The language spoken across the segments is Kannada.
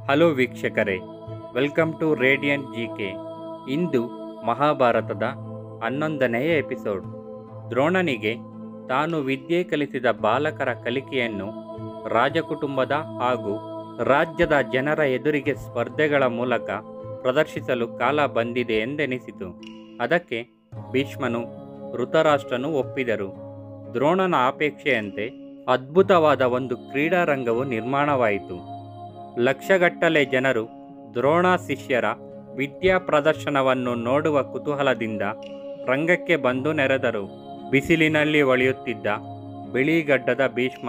ಹಲೋ ವೀಕ್ಷಕರೇ, ವೆಲ್ಕಮ್ ಟು ರೇಡಿಯಂಟ್ ಜಿಕೆ. ಇಂದು ಮಹಾಭಾರತದ 11ನೆಯ ಎಪಿಸೋಡ್. ದ್ರೋಣನಿಗೆ ತಾನು ವಿದ್ಯೆ ಕಲಿಸಿದ ಬಾಲಕರ ಕಲಿಕೆಯನ್ನು ರಾಜಕುಟುಂಬದ ಹಾಗೂ ರಾಜ್ಯದ ಜನರ ಎದುರಿಗೆ ಸ್ಪರ್ಧೆಗಳ ಮೂಲಕ ಪ್ರದರ್ಶಿಸಲು ಕಾಲ ಬಂದಿದೆ ಎಂದೆನಿಸಿತು. ಅದಕ್ಕೆ ಭೀಷ್ಮನು ಧೃತರಾಷ್ಟ್ರನು ಒಪ್ಪಿದರು. ದ್ರೋಣನ ಅಪೇಕ್ಷೆಯಂತೆ ಅದ್ಭುತವಾದ ಒಂದು ಕ್ರೀಡಾರಂಗವು ನಿರ್ಮಾಣವಾಯಿತು. ಲಕ್ಷಗಟ್ಟಲೆ ಜನರು ದ್ರೋಣ ಶಿಷ್ಯರ ವಿದ್ಯಾ ಪ್ರದರ್ಶನವನ್ನು ನೋಡುವ ಕುತೂಹಲದಿಂದ ರಂಗಕ್ಕೆ ಬಂದು ನೆರೆದರು. ಬಿಸಿಲಿನಲ್ಲಿ ಒಳೆಯುತ್ತಿದ್ದ ಬಿಳಿಗಡ್ಡದ ಭೀಷ್ಮ,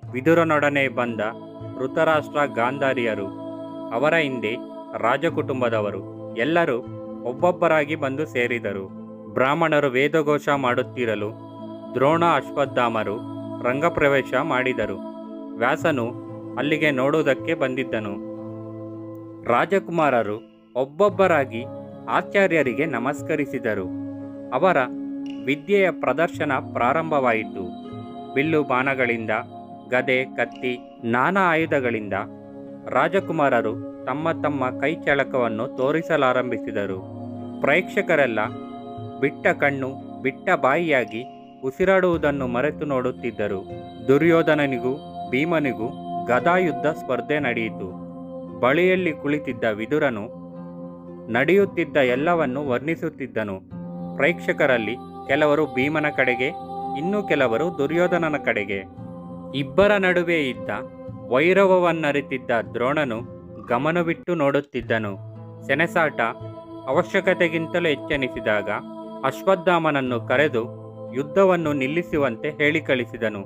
ವಿದುರನೊಡನೆ ಬಂದ ಧೃತರಾಷ್ಟ್ರ, ಗಾಂಧಾರಿಯರು, ಅವರ ಹಿಂದೆ ರಾಜಕುಟುಂಬದವರು ಎಲ್ಲರೂ ಒಬ್ಬೊಬ್ಬರಾಗಿ ಬಂದು ಸೇರಿದರು. ಬ್ರಾಹ್ಮಣರು ವೇದಘೋಷ ಮಾಡುತ್ತಿರಲು ದ್ರೋಣ, ಅಶ್ವತ್ಥಾಮರು ರಂಗಪ್ರವೇಶ ಮಾಡಿದರು. ವ್ಯಾಸನು ಅಲ್ಲಿಗೆ ನೋಡುವುದಕ್ಕೆ ಬಂದಿದ್ದನು. ರಾಜಕುಮಾರರು ಒಬ್ಬೊಬ್ಬರಾಗಿ ಆಚಾರ್ಯರಿಗೆ ನಮಸ್ಕರಿಸಿದರು. ಅವರ ವಿದ್ಯೆಯ ಪ್ರದರ್ಶನ ಪ್ರಾರಂಭವಾಯಿತು. ಬಿಲ್ಲು ಬಾಣಗಳಿಂದ, ಗದೆ, ಕತ್ತಿ, ನಾನಾ ಆಯುಧಗಳಿಂದ ರಾಜಕುಮಾರರು ತಮ್ಮ ತಮ್ಮ ಕೈಚಳಕವನ್ನು ತೋರಿಸಲಾರಂಭಿಸಿದರು. ಪ್ರೇಕ್ಷಕರೆಲ್ಲ ಬಿಟ್ಟ ಕಣ್ಣು ಬಿಟ್ಟ ಬಾಯಿಯಾಗಿ ಉಸಿರಾಡುವುದನ್ನು ಮರೆತು ನೋಡುತ್ತಿದ್ದರು. ದುರ್ಯೋಧನನಿಗೂ ಭೀಮನಿಗೂ ಗದಾಯುದ್ಧ ಸ್ಪರ್ಧೆ ನಡೆಯಿತು. ಬಳಿಯಲ್ಲಿ ಕುಳಿತಿದ್ದ ವಿದುರನು ನಡೆಯುತ್ತಿದ್ದ ಎಲ್ಲವನ್ನು ವರ್ಣಿಸುತ್ತಿದ್ದನು. ಪ್ರೇಕ್ಷಕರಲ್ಲಿ ಕೆಲವರು ಭೀಮನ ಕಡೆಗೆ, ಇನ್ನು ಕೆಲವರು ದುರ್ಯೋಧನನ ಕಡೆಗೆ. ಇಬ್ಬರ ನಡುವೆ ಇದ್ದ ವೈರವವನ್ನರಿತಿದ್ದ ದ್ರೋಣನು ಗಮನವಿಟ್ಟು ನೋಡುತ್ತಿದ್ದನು. ಸೆಣಸಾಟ ಅವಶ್ಯಕತೆಗಿಂತಲೂ ಹೆಚ್ಚೆನಿಸಿದಾಗ ಅಶ್ವತ್ಥಾಮನನ್ನು ಕರೆದು ಯುದ್ಧವನ್ನು ನಿಲ್ಲಿಸುವಂತೆ ಹೇಳಿ ಕಳಿಸಿದನು.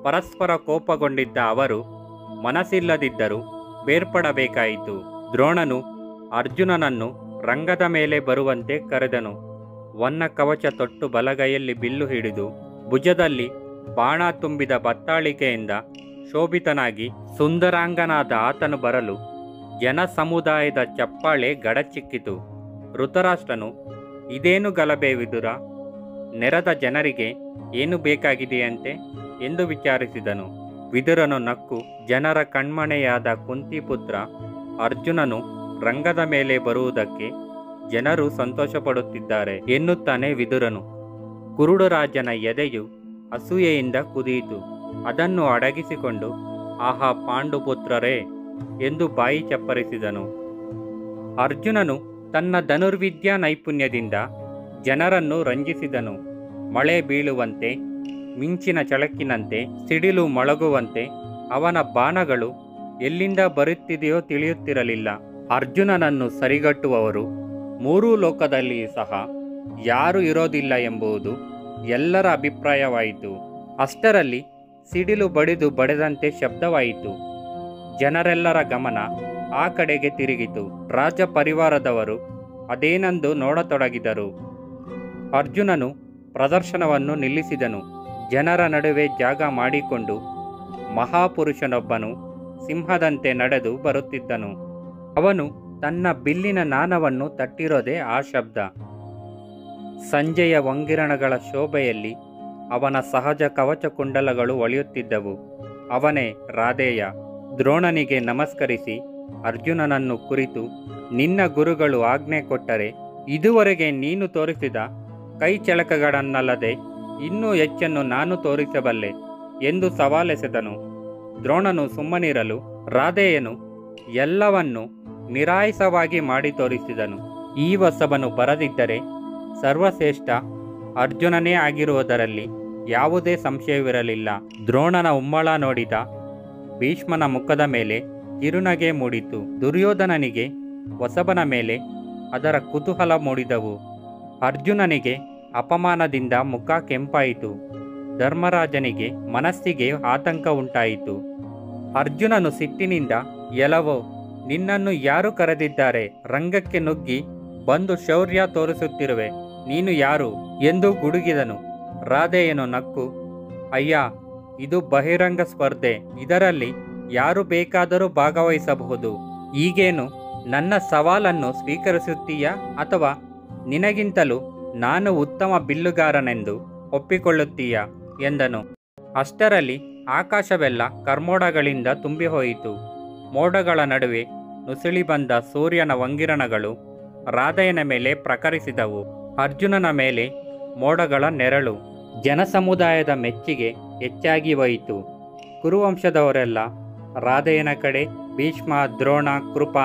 ಪರಸ್ಪರ ಕೋಪಗೊಂಡಿದ್ದ ಅವರು ಮನಸ್ಸಿಲ್ಲದಿದ್ದರೂ ಬೇರ್ಪಡಬೇಕಾಯಿತು. ದ್ರೋಣನು ಅರ್ಜುನನನ್ನು ರಂಗದ ಮೇಲೆ ಬರುವಂತೆ ಕರೆದನು. ವನ್ನ ಕವಚ ತೊಟ್ಟು ಬಲಗೈಯಲ್ಲಿ ಬಿಲ್ಲು ಹಿಡಿದು ಭುಜದಲ್ಲಿ ಬಾಣ ತುಂಬಿದ ಬತ್ತಾಳಿಕೆಯಿಂದ ಶೋಭಿತನಾಗಿ ಸುಂದರಾಂಗನಾದ ಆತನು ಬರಲು ಜನ ಸಮುದಾಯದ ಚಪ್ಪಾಳೆ ಗಡಚಿಕ್ಕಿತು. ಧೃತರಾಷ್ಟ್ರನು, ಇದೇನು ಗಲಭೆ ವಿದುರ? ನೆರೆದ ಜನರಿಗೆ ಏನು ಬೇಕಾಗಿದೆಯಂತೆ ಎಂದು ವಿಚಾರಿಸಿದನು. ವಿದುರನು ನಕ್ಕು, ಜನರ ಕಣ್ಮಣೆಯಾದ ಕುಂತಿಪುತ್ರ ಅರ್ಜುನನು ರಂಗದ ಮೇಲೆ ಬರುವುದಕ್ಕೆ ಜನರು ಸಂತೋಷಪಡುತ್ತಿದ್ದಾರೆ ಎನ್ನುತ್ತಾನೆ ವಿದುರನು. ಕುರುಡು ರಾಜನ ಎದೆಯು ಅಸೂಯೆಯಿಂದ ಕುದಿಯಿತು. ಅದನ್ನು ಅಡಗಿಸಿಕೊಂಡು, ಆಹಾ ಪಾಂಡುಪುತ್ರರೇ ಎಂದು ಬಾಯಿ ಚಪ್ಪರಿಸಿದನು. ಅರ್ಜುನನು ತನ್ನ ಧನುರ್ವಿದ್ಯಾ ನೈಪುಣ್ಯದಿಂದ ಜನರನ್ನು ರಂಜಿಸಿದನು. ಮಳೆ ಬೀಳುವಂತೆ, ಮಿಂಚಿನ ಚಳಕಿನಂತೆ ಸಿಡಿಲು ಮೊಳಗುವಂತೆ ಅವನ ಬಾಣಗಳು ಎಲ್ಲಿಂದ ಬರುತ್ತಿದೆಯೋ ತಿಳಿಯುತ್ತಿರಲಿಲ್ಲ. ಅರ್ಜುನನನ್ನು ಸರಿಗಟ್ಟುವವರು ಮೂರೂ ಲೋಕದಲ್ಲಿಯೂ ಸಹ ಯಾರೂ ಇರೋದಿಲ್ಲ ಎಂಬುದು ಎಲ್ಲರ ಅಭಿಪ್ರಾಯವಾಯಿತು. ಅಷ್ಟರಲ್ಲಿ ಸಿಡಿಲು ಬಡಿದಂತೆ ಶಬ್ದವಾಯಿತು. ಜನರೆಲ್ಲರ ಗಮನ ಆ ಕಡೆಗೆ ತಿರುಗಿತು. ರಾಜ ಪರಿವಾರದವರು ಅದೇನೆಂದು ನೋಡತೊಡಗಿದರು. ಅರ್ಜುನನು ಪ್ರದರ್ಶನವನ್ನು ನಿಲ್ಲಿಸಿದನು. ಜನರ ನಡುವೆ ಜಾಗ ಮಾಡಿಕೊಂಡು ಮಹಾಪುರುಷನೊಬ್ಬನು ಸಿಂಹದಂತೆ ನಡೆದು ಬರುತ್ತಿದ್ದನು. ಅವನು ತನ್ನ ಬಿಲ್ಲಿನ ನಾನವನ್ನು ತಟ್ಟಿರೋದೇ ಆ ಶಬ್ದ. ಸಂಜೆಯ ವಂಗಿರಣಗಳ ಶೋಭೆಯಲ್ಲಿ ಅವನ ಸಹಜ ಕವಚ ಕುಂಡಲಗಳು ಒಳೆಯುತ್ತಿದ್ದವು. ಅವನೇ ರಾಧೇಯ. ದ್ರೋಣನಿಗೆ ನಮಸ್ಕರಿಸಿ ಅರ್ಜುನನನ್ನು ಕುರಿತು, ನಿನ್ನ ಗುರುಗಳು ಆಜ್ಞೆ ಕೊಟ್ಟರೆ ಇದುವರೆಗೆ ನೀನು ತೋರಿಸಿದ ಕೈ ಚಳಕಗಳನ್ನಲ್ಲದೆ ಇನ್ನೂ ಹೆಚ್ಚನ್ನು ನಾನು ತೋರಿಸಬಲ್ಲೆ ಎಂದು ಸವಾಲೆಸೆದನು. ದ್ರೋಣನು ಸುಮ್ಮನಿರಲು ರಾಧೇಯನು ಎಲ್ಲವನ್ನು ನಿರಾಯಸವಾಗಿ ಮಾಡಿ ತೋರಿಸಿದನು. ಈ ಹೊಸಬನು ಬರದಿದ್ದರೆ ಸರ್ವಶ್ರೇಷ್ಠ ಅರ್ಜುನನೇ ಆಗಿರುವುದರಲ್ಲಿ ಯಾವುದೇ ಸಂಶಯವಿರಲಿಲ್ಲ. ದ್ರೋಣನ ಉಮ್ಮಳ ನೋಡಿದ ಭೀಷ್ಮನ ಮುಖದ ಮೇಲೆ ಕಿರುನಗೆ ಮೂಡಿತು. ದುರ್ಯೋಧನನಿಗೆ ಹೊಸಬನ ಮೇಲೆ ಅದರ ಕುತೂಹಲ ಮೂಡಿದವು. ಅರ್ಜುನನಿಗೆ ಅಪಮಾನದಿಂದ ಮುಖ ಕೆಂಪಾಯಿತು. ಧರ್ಮರಾಜನಿಗೆ ಮನಸ್ಸಿಗೆ ಆತಂಕ ಉಂಟಾಯಿತು. ಅರ್ಜುನನು ಸಿಟ್ಟಿನಿಂದ, ಎಲವೋ, ನಿನ್ನನ್ನು ಯಾರು ಕರೆದಿದ್ದಾರೆ? ರಂಗಕ್ಕೆ ನುಗ್ಗಿ ಬಂದು ಶೌರ್ಯ ತೋರಿಸುತ್ತಿರುವೆ, ನೀನು ಯಾರು ಎಂದು ಗುಡುಗಿದನು. ರಾಧೇಯನು ನಕ್ಕು, ಅಯ್ಯ, ಇದು ಬಹಿರಂಗ ಸ್ಪರ್ಧೆ. ಇದರಲ್ಲಿ ಯಾರು ಬೇಕಾದರೂ ಭಾಗವಹಿಸಬಹುದು. ಈಗೇನು ನನ್ನ ಸವಾಲನ್ನು ಸ್ವೀಕರಿಸುತ್ತೀಯಾ ಅಥವಾ ನಿನಗಿಂತಲೂ ನಾನು ಉತ್ತಮ ಬಿಲ್ಲುಗಾರನೆಂದು ಒಪ್ಪಿಕೊಳ್ಳುತ್ತೀಯಾ ಎಂದನು. ಅಷ್ಟರಲ್ಲಿ ಆಕಾಶವೆಲ್ಲ ಕರ್ಮೋಡಗಳಿಂದ ತುಂಬಿಹೋಯಿತು. ಮೋಡಗಳ ನಡುವೆ ನುಸುಳಿ ಬಂದ ಸೂರ್ಯನ ವಂಗಿರಣಗಳು ರಾಧೆಯನ ಮೇಲೆ ಪ್ರಕರಿಸಿದವು. ಅರ್ಜುನನ ಮೇಲೆ ಮೋಡಗಳ ನೆರಳು ಜನಸಮುದಾಯದ ಮೆಚ್ಚುಗೆ ಹೆಚ್ಚಾಗಿ ಹೋಯಿತು. ಕುರುವಂಶದವರೆಲ್ಲ ರಾಧೆಯನ ಕಡೆ, ಭೀಷ್ಮ, ದ್ರೋಣ, ಕೃಪ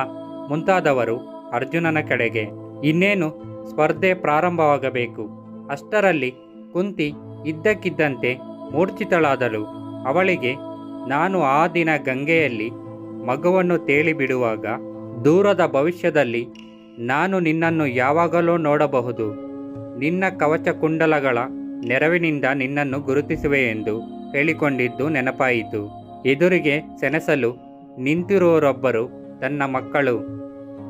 ಮುಂತಾದವರು ಅರ್ಜುನನ ಕಡೆಗೆ. ಇನ್ನೇನು ಸ್ಪರ್ಧೆ ಪ್ರಾರಂಭವಾಗಬೇಕು. ಅಷ್ಟರಲ್ಲಿ ಕುಂತಿ ಇದ್ದಕ್ಕಿದ್ದಂತೆ ಮೂರ್ಛಿತಳಾದಳು. ಅವಳಿಗೆ, ನಾನು ಆ ದಿನ ಗಂಗೆಯಲ್ಲಿ ಮಗುವನ್ನು ತೇಲಿಬಿಡುವಾಗ ದೂರದ ಭವಿಷ್ಯದಲ್ಲಿ ನಾನು ನಿನ್ನನ್ನು ಯಾವಾಗಲೂ ನೋಡಬಹುದು. ನಿನ್ನ ಕವಚ ಕುಂಡಲಗಳ ನೆರವಿನಿಂದ ನಿನ್ನನ್ನು ಗುರುತಿಸುವೆ ಎಂದು ಹೇಳಿಕೊಂಡಿದ್ದು ನೆನಪಾಯಿತು. ಎದುರಿಗೆ ಸೆಣಸಲು ನಿಂತಿರುವವರೊಬ್ಬರು ತನ್ನ ಮಕ್ಕಳು.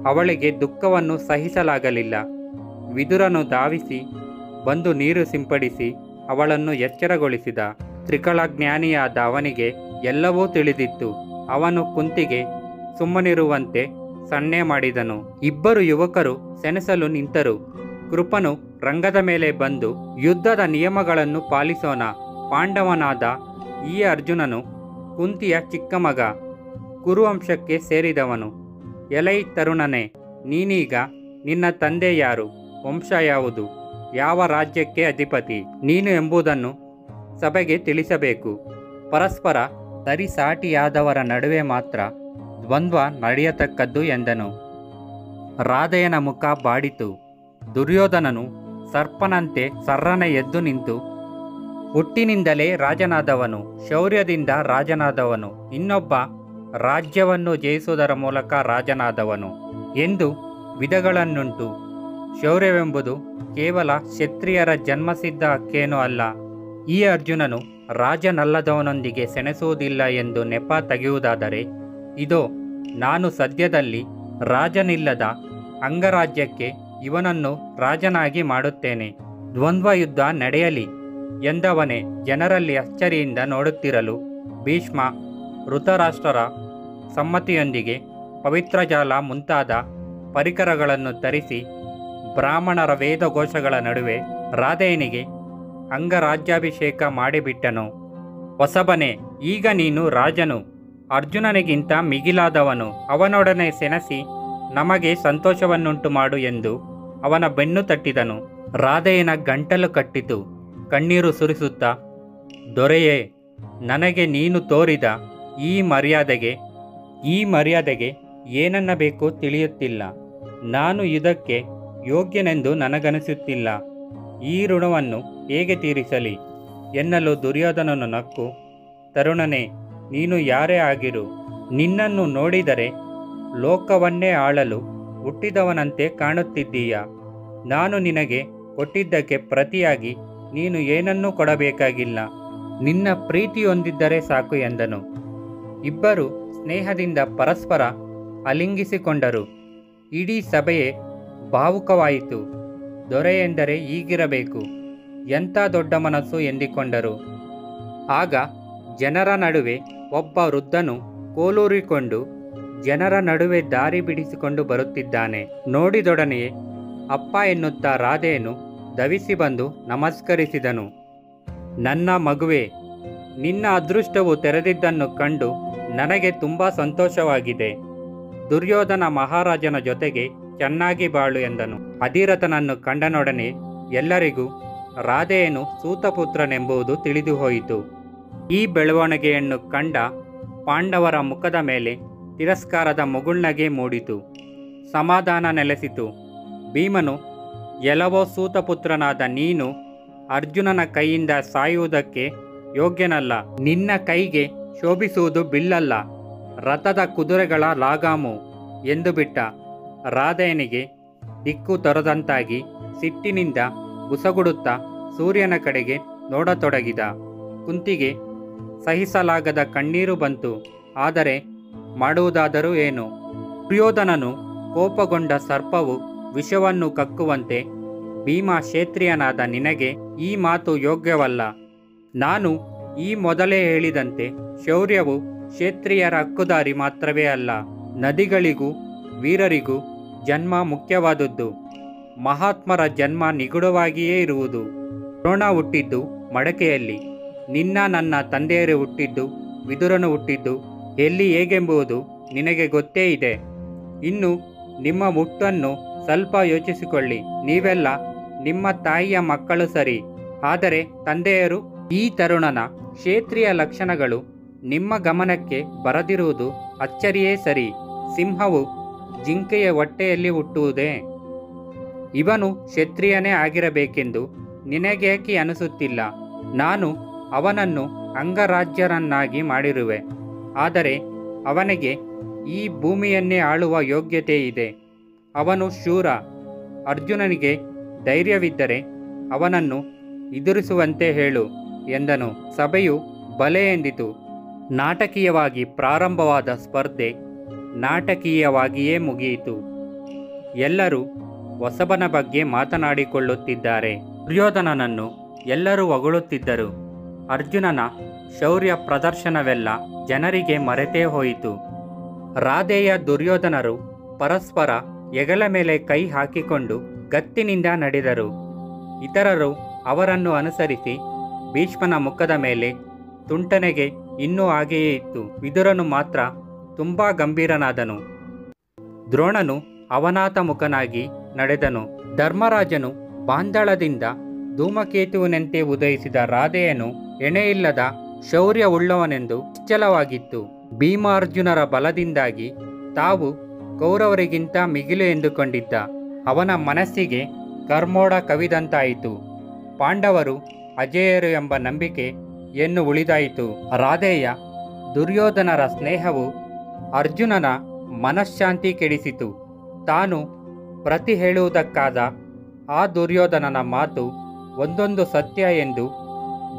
ಅವಳಿಗೆ ದುಃಖವನ್ನು ಸಹಿಸಲಾಗಲಿಲ್ಲ. ವಿದುರನು ಧಾವಿಸಿ ಬಂದು ನೀರು ಸಿಂಪಡಿಸಿ ಅವಳನ್ನು ಎಚ್ಚರಗೊಳಿಸಿದ. ತ್ರಿಕಳಜ್ಞಾನಿಯಾದ ಅವನಿಗೆ ಎಲ್ಲವೂ ತಿಳಿದಿತ್ತು. ಅವನು ಕುಂತಿಗೆ ಸುಮ್ಮನಿರುವಂತೆ ಸನ್ನೆ ಮಾಡಿದನು. ಇಬ್ಬರು ಯುವಕರು ಸೆಣಸಲು ನಿಂತರು. ಕೃಪನು ರಂಗದ ಮೇಲೆ ಬಂದು, ಯುದ್ಧದ ನಿಯಮಗಳನ್ನು ಪಾಲಿಸೋಣ. ಪಾಂಡವನಾದ ಈ ಅರ್ಜುನನು ಕುಂತಿಯ ಚಿಕ್ಕ ಮಗ, ಕುರುವಂಶಕ್ಕೆ ಸೇರಿದವನು. ಎಲೈ ತರುಣನೇ, ನೀನೀಗ ನಿನ್ನ ತಂದೆ ಯಾರು, ವಂಶ ಯಾವುದು, ಯಾವ ರಾಜ್ಯಕ್ಕೆ ಅಧಿಪತಿ ನೀನು ಎಂಬುದನ್ನು ಸಭೆಗೆ ತಿಳಿಸಬೇಕು. ಪರಸ್ಪರ ಸರಿಸಾಟಿಯಾದವರ ನಡುವೆ ಮಾತ್ರ ದ್ವಂದ್ವ ನಡೆಯತಕ್ಕದ್ದು ಎಂದನು. ರಾಧೆಯನ ಮುಖ ಬಾಡಿತು. ದುರ್ಯೋಧನನು ಸರ್ಪನಂತೆ ಸರ್ರನೆ ಎದ್ದು ನಿಂತು, ಹುಟ್ಟಿನಿಂದಲೇ ರಾಜನಾದವನು, ಶೌರ್ಯದಿಂದ ರಾಜನಾದವನು, ಇನ್ನೊಬ್ಬ ರಾಜ್ಯವನ್ನು ಜಯಿಸುವುದರ ಮೂಲಕ ರಾಜನಾದವನು ಎಂದು ವಿಧಗಳನ್ನುಂಟು. ಶೌರ್ಯವೆಂಬುದು ಕೇವಲ ಕ್ಷತ್ರಿಯರ ಜನ್ಮಸಿದ್ಧ ಹಕ್ಕೇನೂ ಅಲ್ಲ. ಈ ಅರ್ಜುನನು ರಾಜನಲ್ಲದವನೊಂದಿಗೆ ಸೆಣಸುವುದಿಲ್ಲ ಎಂದು ನೆಪ ತೆಗೆಯುವುದಾದರೆ, ಇದೋ ನಾನು ಸದ್ಯದಲ್ಲಿ ರಾಜನಿಲ್ಲದ ಅಂಗರಾಜ್ಯಕ್ಕೆ ಇವನನ್ನು ರಾಜನಾಗಿ ಮಾಡುತ್ತೇನೆ. ದ್ವಂದ್ವ ಯುದ್ಧ ನಡೆಯಲಿ ಎಂದವನೇ ಜನರಲ್ಲಿ ಅಚ್ಚರಿಯಿಂದ ನೋಡುತ್ತಿರಲು ಭೀಷ್ಮ, ಋತರಾಷ್ಟ್ರರ ಸಮ್ಮತಿಯೊಂದಿಗೆ ಪವಿತ್ರಜಾಲ ಮುಂತಾದ ಪರಿಕರಗಳನ್ನು ಧರಿಸಿ ಬ್ರಾಹ್ಮಣರ ವೇದಘೋಷಗಳ ನಡುವೆ ರಾಧೆಯನಿಗೆ ಅಂಗರಾಜ್ಯಾಭಿಷೇಕ ಮಾಡಿಬಿಟ್ಟನು. ಹೊಸಬನೇ, ಈಗ ನೀನು ರಾಜನು, ಅರ್ಜುನನಿಗಿಂತ ಮಿಗಿಲಾದವನು. ಅವನೊಡನೆ ಸೆಣಸಿ ನಮಗೆ ಸಂತೋಷವನ್ನುಂಟು ಮಾಡು ಎಂದು ಅವನ ಬೆನ್ನು ತಟ್ಟಿದನು. ರಾಧೆಯನ ಗಂಟಲು ಕಟ್ಟಿತು. ಕಣ್ಣೀರು ಸುರಿಸುತ್ತಾ, ದೊರೆಯೇ, ನನಗೆ ನೀನು ತೋರಿದ ಈ ಮರ್ಯಾದೆಗೆ ಏನನ್ನಬೇಕೋ ತಿಳಿಯುತ್ತಿಲ್ಲ. ನಾನು ಇದಕ್ಕೆ ಯೋಗ್ಯನೆಂದು ನನಗನಿಸುತ್ತಿಲ್ಲ. ಈ ಋಣವನ್ನು ಹೇಗೆ ತೀರಿಸಲಿ ಎನ್ನಲು ದುರ್ಯೋಧನನು ನಕ್ಕು, ತರುಣನೇ, ನೀನು ಯಾರೇ ಆಗಿರು, ನಿನ್ನನ್ನು ನೋಡಿದರೆ ಲೋಕವನ್ನೇ ಆಳಲು ಹುಟ್ಟಿದವನಂತೆ ಕಾಣುತ್ತಿದ್ದೀಯ. ನಾನು ನಿನಗೆ ಕೊಟ್ಟಿದ್ದಕ್ಕೆ ಪ್ರತಿಯಾಗಿ ನೀನು ಏನನ್ನೂ ಕೊಡಬೇಕಾಗಿಲ್ಲ. ನಿನ್ನ ಪ್ರೀತಿ ಹೊಂದಿದ್ದರೆ ಸಾಕು ಎಂದನು. ಇಬ್ಬರು ಸ್ನೇಹದಿಂದ ಪರಸ್ಪರ ಅಲಿಂಗಿಸಿಕೊಂಡರು. ಇಡೀ ಸಭೆಯೇ ಭಾವುಕವಾಯಿತು. ದೊರೆ ಎಂದರೆ ಹೀಗಿರಬೇಕು, ಎಂಥ ದೊಡ್ಡ ಮನಸ್ಸು ಎಂದಿಕೊಂಡರು. ಆಗ ಜನರ ನಡುವೆ ಒಬ್ಬ ವೃದ್ಧನು ಕೋಲೂರಿಕೊಂಡು ಜನರ ನಡುವೆ ದಾರಿ ಬಿಡಿಸಿಕೊಂಡು ಬರುತ್ತಿದ್ದಾನೆ. ನೋಡಿದೊಡನೆಯೇ ಅಪ್ಪ ಎನ್ನುತ್ತಾ ರಾಧೆಯನ್ನು ಧವಿಸಿ ಬಂದು ನಮಸ್ಕರಿಸಿದನು. ನನ್ನ ಮಗುವೆ, ನಿನ್ನ ಅದೃಷ್ಟವು ತೆರೆದಿದ್ದನ್ನು ಕಂಡು ನನಗೆ ತುಂಬ ಸಂತೋಷವಾಗಿದೆ. ದುರ್ಯೋಧನ ಮಹಾರಾಜನ ಜೊತೆಗೆ ಚೆನ್ನಾಗಿ ಬಾಳು ಎಂದನು. ಅಧಿರಥನನ್ನು ಕಂಡನೊಡನೆ ಎಲ್ಲರಿಗೂ ರಾಧೆಯನು ಸೂತಪುತ್ರನೆಂಬುದು ತಿಳಿದು ಹೋಯಿತು. ಈ ಬೆಳವಣಿಗೆಯನ್ನು ಕಂಡ ಪಾಂಡವರ ಮುಖದ ಮೇಲೆ ತಿರಸ್ಕಾರದ ಮುಗುಳ್ನಗೆ ಮೂಡಿತು. ಸಮಾಧಾನ ನೆಲೆಸಿತು. ಭೀಮನು, ಎಲವೋ ಸೂತಪುತ್ರನಾದ ನೀನು ಅರ್ಜುನನ ಕೈಯಿಂದ ಸಾಯುವುದಕ್ಕೆ ಯೋಗ್ಯನಲ್ಲ. ನಿನ್ನ ಕೈಗೆ ಶೋಭಿಸುವುದು ಬಿಲ್ಲಲ್ಲ, ರಥದ ಕುದುರೆಗಳ ಲಾಗಾಮು ಎಂದು ಬಿಟ್ಟ. ರಾಧೆಯನಿಗೆ ದಿಕ್ಕು ತೊರೆದಂತಾಗಿ ಸಿಟ್ಟಿನಿಂದ ಬುಸಗುಡುತ್ತಾ ಸೂರ್ಯನ ಕಡೆಗೆ ನೋಡತೊಡಗಿದ. ಕುಂತಿಗೆ ಸಹಿಸಲಾಗದ ಕಣ್ಣೀರು ಬಂತು. ಆದರೆ ಮಾಡುವುದಾದರೂ ಏನು? ದುರ್ಯೋಧನನು ಕೋಪಗೊಂಡ ಸರ್ಪವು ವಿಷವನ್ನು ಕಕ್ಕುವಂತೆ, ಭೀಮ ಕ್ಷೇತ್ರಿಯನಾದ ನಿನಗೆ ಈ ಮಾತು ಯೋಗ್ಯವಲ್ಲ. ನಾನು ಈ ಮೊದಲೇ ಹೇಳಿದಂತೆ ಶೌರ್ಯವು ಕ್ಷೇತ್ರಿಯರ ಹಕ್ಕುದಾರಿ ಮಾತ್ರವೇ ಅಲ್ಲ, ನದಿಗಳಿಗೂ ವೀರರಿಗೂ ಜನ್ಮ ಮುಖ್ಯವಾದದ್ದು. ಮಹಾತ್ಮರ ಜನ್ಮ ನಿಗೂಢವಾಗಿಯೇ ಇರುವುದು. ದ್ರೋಣ ಹುಟ್ಟಿದ್ದು ಮಡಕೆಯಲ್ಲಿ, ನಿನ್ನ ನನ್ನ ತಂದೆಯರು ಹುಟ್ಟಿದ್ದು, ವಿದುರನು ಹುಟ್ಟಿದ್ದು ಎಲ್ಲಿ ಹೇಗೆಂಬುದು ನಿನಗೆ ಗೊತ್ತೇ ಇದೆ. ಇನ್ನು ನಿಮ್ಮ ಮುಟ್ಟನ್ನು ಸ್ವಲ್ಪ ಯೋಚಿಸಿಕೊಳ್ಳಿ. ನೀವೆಲ್ಲ ನಿಮ್ಮ ತಾಯಿಯ ಮಕ್ಕಳು ಸರಿ, ಆದರೆ ತಂದೆಯರು? ಈ ತರುಣನ ಕ್ಷೇತ್ರೀಯ ಲಕ್ಷಣಗಳು ನಿಮ್ಮ ಗಮನಕ್ಕೆ ಬರದಿರುವುದು ಅಚ್ಚರಿಯೇ ಸರಿ. ಸಿಂಹವು ಜಿಂಕೆಯ ಹೊಟ್ಟೆಯಲ್ಲಿ ಹುಟ್ಟುವುದೇ? ಇವನು ಕ್ಷತ್ರಿಯನೇ ಆಗಿರಬೇಕೆಂದು ನಿನಗೇಕೆ ಅನಿಸುತ್ತಿಲ್ಲ? ನಾನು ಅವನನ್ನು ಅಂಗರಾಜ್ಯರನ್ನಾಗಿ ಮಾಡಿರುವೆ, ಆದರೆ ಅವನಿಗೆ ಈ ಭೂಮಿಯನ್ನೇ ಆಳುವ ಯೋಗ್ಯತೆ ಇದೆ. ಅವನು ಶೂರ. ಅರ್ಜುನನಿಗೆ ಧೈರ್ಯವಿದ್ದರೆ ಅವನನ್ನು ಎದುರಿಸುವಂತೆ ಹೇಳು ಎಂದನು. ಸಭೆಯು ಬಲೆ ಎಂದಿತು. ನಾಟಕೀಯವಾಗಿ ಪ್ರಾರಂಭವಾದ ಸ್ಪರ್ಧೆ ನಾಟಕೀಯವಾಗಿಯೇ ಮುಗಿಯಿತು. ಎಲ್ಲರೂ ಹೊಸಬನ ಬಗ್ಗೆ ಮಾತನಾಡಿಕೊಳ್ಳುತ್ತಿದ್ದಾರೆ. ದುರ್ಯೋಧನನನ್ನು ಎಲ್ಲರೂ ಹೊಗಳುತ್ತಿದ್ದರು. ಅರ್ಜುನನ ಶೌರ್ಯ ಪ್ರದರ್ಶನವೆಲ್ಲ ಜನರಿಗೆ ಮರೆತೇ ಹೋಯಿತು. ರಾಧೆಯ ದುರ್ಯೋಧನರು ಪರಸ್ಪರ ಹೆಗಲ ಮೇಲೆ ಕೈ ಹಾಕಿಕೊಂಡು ಗತ್ತಿನಿಂದ ನಡೆದರು. ಇತರರು ಅವರನ್ನು ಅನುಸರಿಸಿ ಭೀಷ್ಮನ ಮುಖದ ಮೇಲೆ ತುಂಟನೆಗೆ ಇನ್ನೂ ಹಾಗೆಯೇ ಇತ್ತು. ವಿದುರನು ಮಾತ್ರ ತುಂಬಾ ಗಂಭೀರನಾದನು. ದ್ರೋಣನು ಅವನಾಥ ಮುಖನಾಗಿ ನಡೆದನು. ಧರ್ಮರಾಜನು ಬಾಂಧಳದಿಂದ ಧೂಮಕೇತುವಿನಂತೆ ಉದಯಿಸಿದ ರಾಧೆಯನು ಎಣೆಯಿಲ್ಲದ ಶೌರ್ಯವುಳ್ಳವನೆಂದು ನಿಶ್ಚಲವಾಗಿತ್ತು. ಭೀಮಾರ್ಜುನರ ಬಲದಿಂದಾಗಿ ತಾವು ಕೌರವರಿಗಿಂತ ಮಿಗಿಲು ಎಂದುಕೊಂಡಿದ್ದ ಅವನ ಮನಸ್ಸಿಗೆ ಕರ್ಮೋಡ ಕವಿದಂತಾಯಿತು. ಪಾಂಡವರು ಅಜೇಯರು ಎಂಬ ನಂಬಿಕೆ ಎನ್ನು ಉಳಿದಾಯಿತು. ರಾಧೆಯ ದುರ್ಯೋಧನರ ಸ್ನೇಹವು ಅರ್ಜುನನ ಮನಃಶಾಂತಿ ಕೆಡಿಸಿತು. ತಾನು ಪ್ರತಿ ಹೇಳುವುದಕ್ಕಾದ ಆ ದುರ್ಯೋಧನನ ಮಾತು ಒಂದೊಂದು ಸತ್ಯ ಎಂದು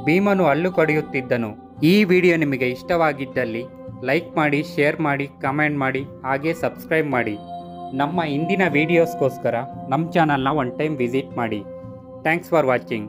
ಭೀಮನು ಹಲ್ಲು ಕಡಿಯುತ್ತಿದ್ದನು. ಈ ವಿಡಿಯೋ ನಿಮಗೆ ಇಷ್ಟವಾಗಿದ್ದಲ್ಲಿ ಲೈಕ್ ಮಾಡಿ, ಶೇರ್ ಮಾಡಿ, ಕಮೆಂಟ್ ಮಾಡಿ, ಹಾಗೆ ಸಬ್ಸ್ಕ್ರೈಬ್ ಮಾಡಿ. ನಮ್ಮ ಇಂದಿನ ವಿಡಿಯೋಸ್ಗೋಸ್ಕರ ನಮ್ಮ ಚಾನಲ್ನ ಒನ್ ಟೈಮ್ ವಿಸಿಟ್ ಮಾಡಿ. Thanks for watching.